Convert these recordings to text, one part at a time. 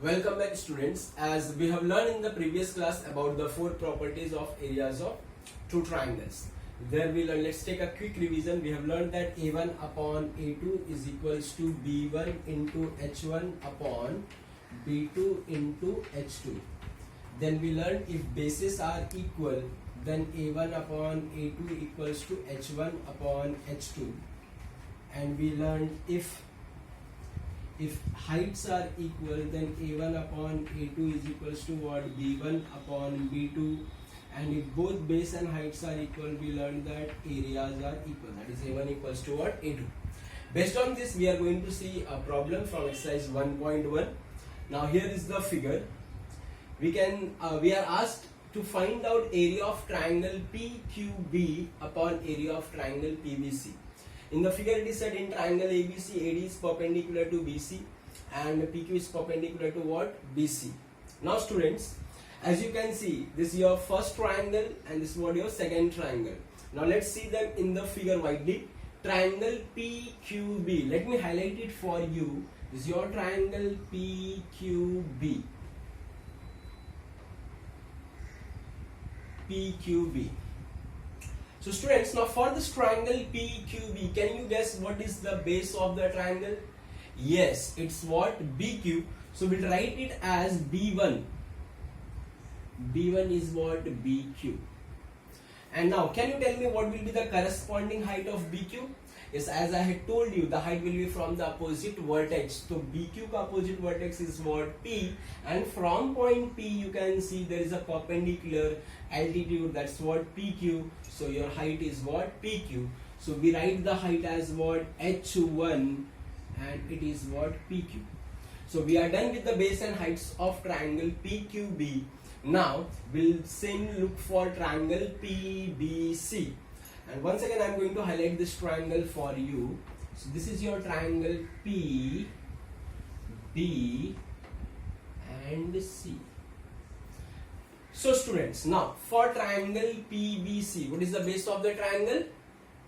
Welcome back, students. As we have learned in the previous class about the four properties of areas of two triangles. There we learned, let's take a quick revision. We have learned that A1 upon A2 is equals to B1 into H1 upon B2 into H2. Then we learned if bases are equal, then A1 upon A2 equals to H1 upon H2. And we learned if heights are equal, then A1 upon A2 is equals to what? B1 upon B2. And if both base and heights are equal, we learned that areas are equal. That is A1 equals to what? A2. Based on this, we are going to see a problem from exercise 1.1. Now here is the figure. We are asked to find out area of triangle PQB upon area of triangle PBC. In the figure it is said in triangle ABC, AD is perpendicular to BC and PQ is perpendicular to what? BC. Now students, as you can see, this is your first triangle and this is what your second triangle. Now let's see them in the figure widely. Triangle PQB, let me highlight it for you. This is your triangle PQB. PQB. So students, now for this triangle PQB, can you guess what is the base of the triangle? Yes, it's what? BQ. So we'll write it as B1. B1 is what? BQ. And now can you tell me what will be the corresponding height of BQ? Yes, as I had told you, the height will be from the opposite vertex. So BQ ka opposite vertex is what? P, and from point P you can see there is a perpendicular altitude, that's what? PQ. So your height is what? PQ. So we write the height as what? H1 and it is what? PQ. So we are done with the base and heights of triangle PQB. Now we'll same look for triangle PBC. And once again I am going to highlight this triangle for you. So this is your triangle P, B and C. So students, now for triangle PBC, what is the base of the triangle?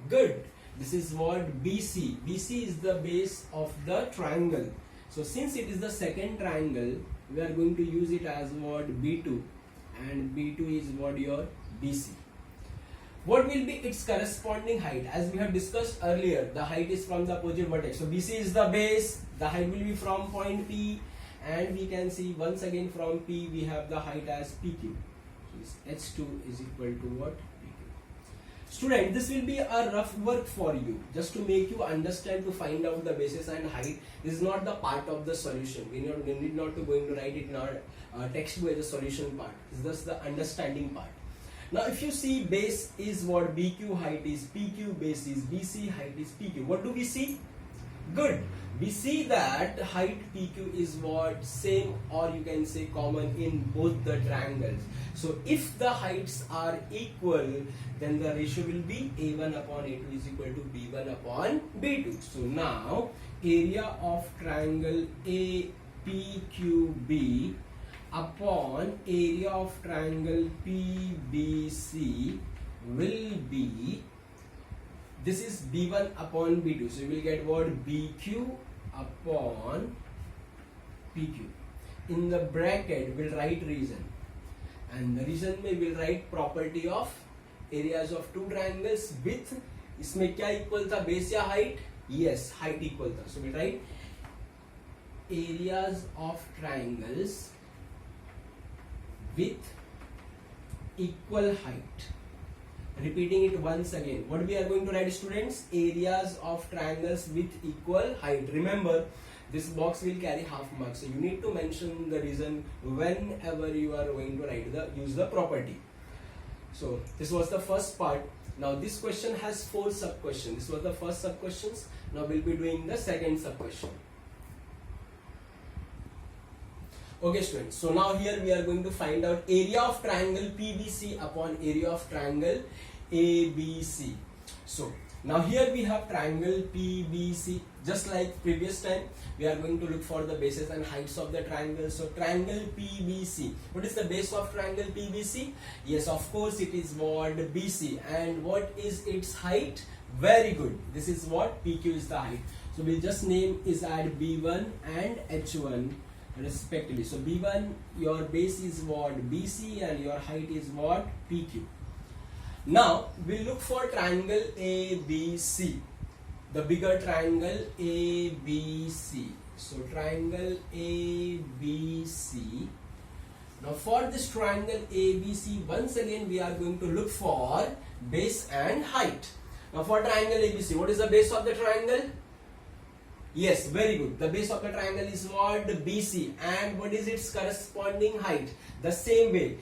Good. This is what? BC. BC is the base of the triangle. So since it is the second triangle, we are going to use it as what? B2, and B2 is what? Your BC. What will be its corresponding height? As we have discussed earlier, the height is from the opposite vertex. So BC is the base, the height will be from point P, and we can see once again from P we have the height as PQ. So H2 is equal to what? PQ. Student, this will be a rough work for you, just to make you understand, to find out the basis and height. This is not the part of the solution. We need not to going to write it in our textbook as a solution part. It's just the understanding part. Now if you see base is what? BQ, height is PQ, base is BC, height is PQ. What do we see? Good. We see that height PQ is what? Same, or you can say common in both the triangles. So if the heights are equal, then the ratio will be A1 upon A2 is equal to B1 upon B2. So now area of triangle APQB upon area of triangle PBC will be, this is B1 upon B2. So you will get what? BQ upon PQ. In the bracket we'll write reason, and the reason में we'll write property of areas of two triangles with, इसमें क्या equal था? Base या height? Yes, height equal था. So we'll write areas of triangles with equal height. Repeating it once again. What we are going to write, students? Areas of triangles with equal height. Remember, this box will carry half marks. So you need to mention the reason whenever you are going to write use the property. So this was the first part. Now this question has 4 sub questions. This was the first sub questions. Now we'll be doing the second sub question. Okay students, so now here we are going to find out area of triangle PBC upon area of triangle ABC. So now here we have triangle PBC. Just like previous time, we are going to look for the bases and heights of the triangle. So triangle PBC, what is the base of triangle PBC? Yes, of course it is what? BC. And what is its height? Very good. This is what? PQ is the height. So So we'll just name is at B1 and H1 respectively. So B1, your base is what? BC, and your height is what? PQ. Now we'll look for triangle ABC, the bigger triangle ABC. So triangle ABC. Now for this triangle ABC, once again we are going to look for base and height. Now for triangle ABC, what is the base of the triangle? Yes, very good. The base of the triangle is what? BC. And what is its corresponding height? The same way.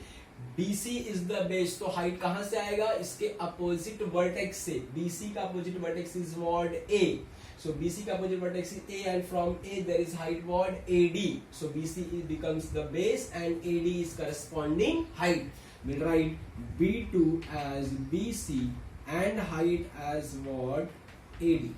BC is the base, तो height कहाँ से आएगा? इसके opposite vertex से. BC का opposite vertex is what? A. So BC का opposite vertex is A, and from A there is height what? AD. So BC becomes the base and AD is corresponding height. We'll write B2 as BC and height as what? AD.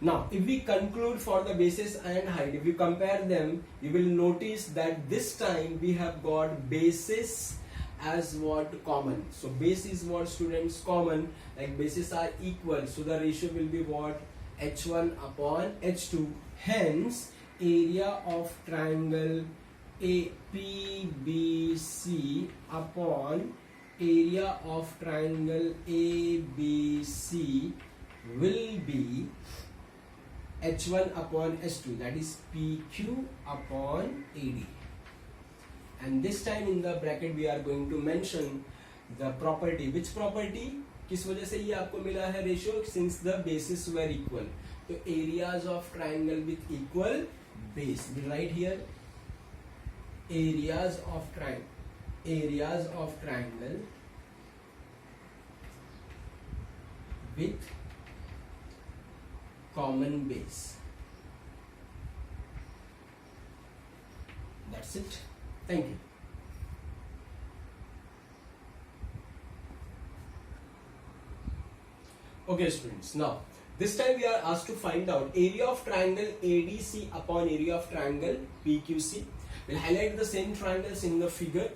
Now, if we conclude for the bases and height, if you compare them, you will notice that this time we have got bases as what? Common. So base is what, students? Common. Like bases are equal, so the ratio will be what? H1 upon H2. Hence, area of triangle APBC upon area of triangle ABC will be H1 upon H2, that is PQ upon AD. And this time in the bracket we are going to mention the property. Which property? किस वजह से ये आपको मिला है ratio? Since the bases were equal. तो areas of triangle with equal base. We write here areas of triangle with common base. That's it. Thank you. Okay students, now this time we are asked to find out area of triangle ADC upon area of triangle PQC. We'll highlight the same triangles in the figure.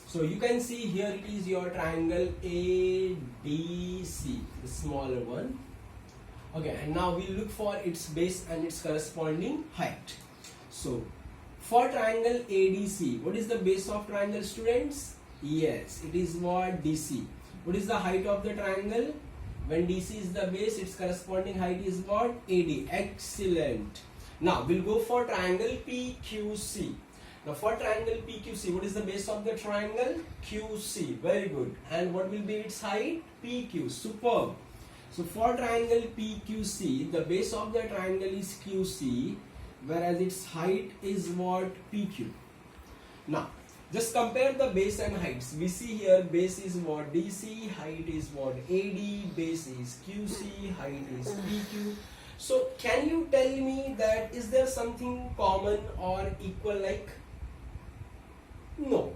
So you can see here it is your triangle ADC, the smaller one. Okay, and now we look for its base and its corresponding height. So for triangle ADC, what is the base of triangle, students? Yes, it is what? DC. What is the height of the triangle? When DC is the base, its corresponding height is what? AD. Excellent. Now we'll go for triangle PQC. Now for triangle PQC, what is the base of the triangle? QC. Very good. And what will be its height? PQ. Superb. So for triangle PQC, the base of the triangle is QC, whereas its height is what? PQ. Now just compare the base and heights. We see here base is what? DC, height is what? AD, base is QC, height is PQ. So can you tell me that is there something common or equal like? No.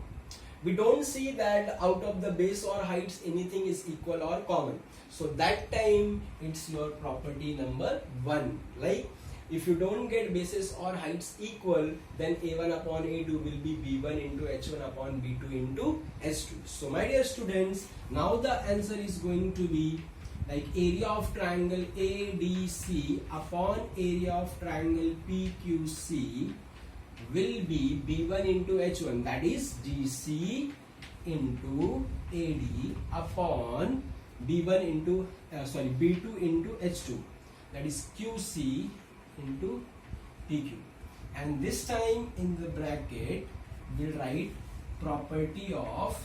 We don't see that out of the base or heights anything is equal or common. So that time it's your property number 1. Like if you don't get bases or heights equal, then A1 upon A2 will be B1 into H1 upon B2 into H2. So my dear students, now the answer is going to be like area of triangle ADC upon area of triangle PQC will be B1 into H1, that is DC into AD upon B1 into B2 into H2, that is QC into PQ. And this time in the bracket we'll write property of,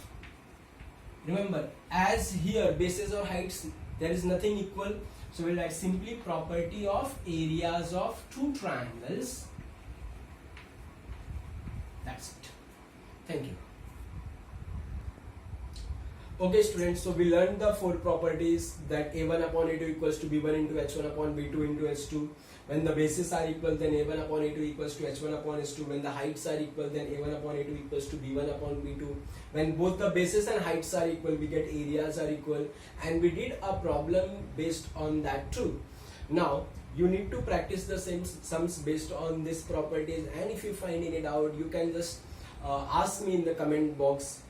remember as here bases or heights there is nothing equal, so we'll write simply property of areas of two triangles. That's it. Thank you. Okay students, so we learned the 4 properties, that A1 upon A2 equals to B1 into H1 upon B2 into H2. When the bases are equal, then A1 upon A2 equals to H1 upon H2. When the heights are equal, then A1 upon A2 equals to B1 upon B2. When both the bases and heights are equal, we get areas are equal. And we did a problem based on that too. Now you need to practice the sums based on these properties, and if you find any doubt you can just ask me in the comment box.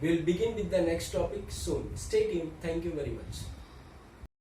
We'll begin with the next topic soon. Stay tuned. Thank you very much.